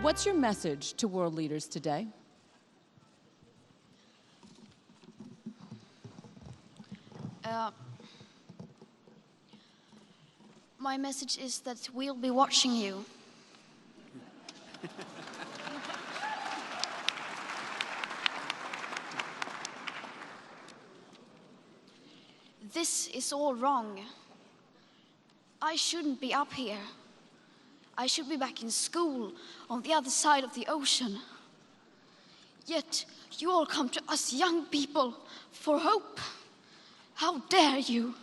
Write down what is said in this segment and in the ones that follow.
What's your message to world leaders today? My message is that we'll be watching you. This is all wrong. I shouldn't be up here. I should be back in school on the other side of the ocean. Yet you all come to us young people for hope. How dare you?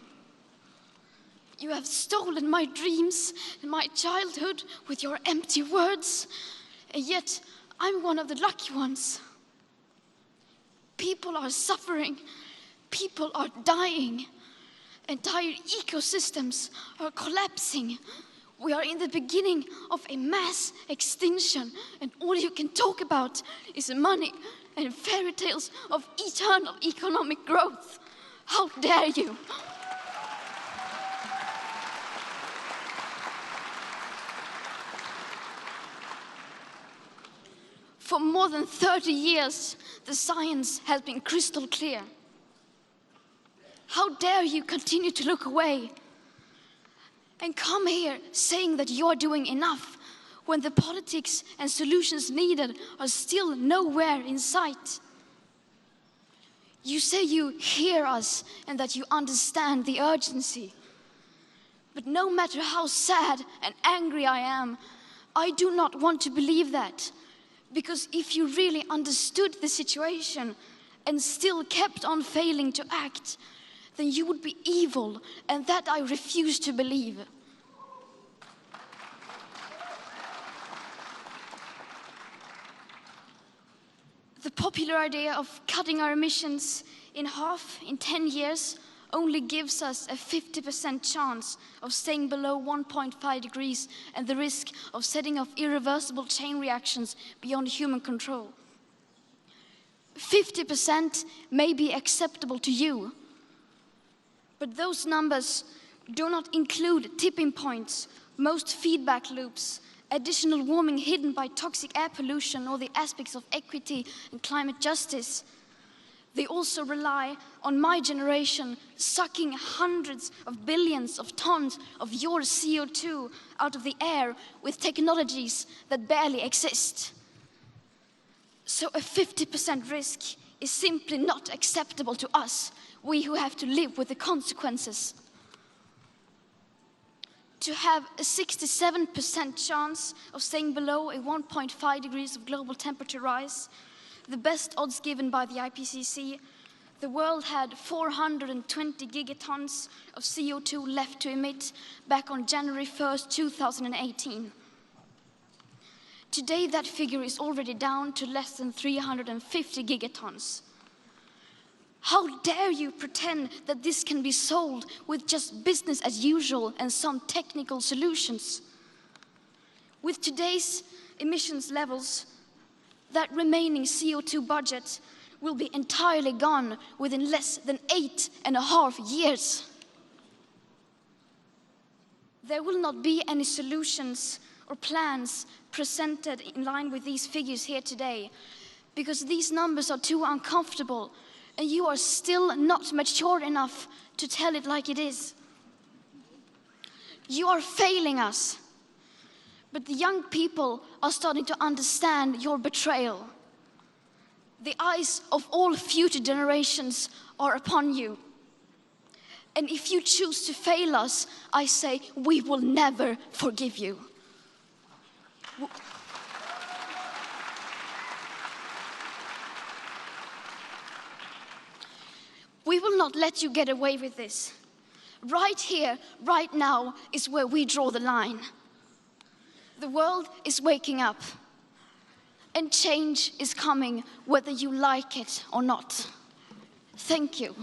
You have stolen my dreams and my childhood with your empty words, and yet I'm one of the lucky ones. People are suffering. People are dying. Entire ecosystems are collapsing. We are in the beginning of a mass extinction, and all you can talk about is money and fairy tales of eternal economic growth. How dare you? For more than 30 years, the science has been crystal clear. How dare you continue to look away and come here saying that you're doing enough when the politics and solutions needed are still nowhere in sight? You say you hear us and that you understand the urgency. But no matter how sad and angry I am, I do not want to believe that. Because if you really understood the situation and still kept on failing to act, then you would be evil, and that I refuse to believe. The popular idea of cutting our emissions in half in 10 years only gives us a 50% chance of staying below 1.5 degrees and the risk of setting off irreversible chain reactions beyond human control. 50% may be acceptable to you, but those numbers do not include tipping points, most feedback loops, additional warming hidden by toxic air pollution, or the aspects of equity and climate justice. They also rely on my generation sucking hundreds of billions of tons of your CO2 out of the air with technologies that barely exist. So a 50% risk is simply not acceptable to us, we who have to live with the consequences. To have a 67% chance of staying below a 1.5 degrees of global temperature rise, the best odds given by the IPCC, the world had 420 gigatons of CO2 left to emit back on January 1st, 2018. Today, that figure is already down to less than 350 gigatons. How dare you pretend that this can be solved with just business as usual and some technical solutions? With today's emissions levels, that remaining CO2 budget will be entirely gone within less than 8.5 years. There will not be any solutions or plans presented in line with these figures here today, because these numbers are too uncomfortable and you are still not mature enough to tell it like it is. You are failing us. But the young people are starting to understand your betrayal. The eyes of all future generations are upon you. And if you choose to fail us, I say we will never forgive you. We will not let you get away with this. Right here, right now, is where we draw the line. The world is waking up, and change is coming whether you like it or not. Thank you.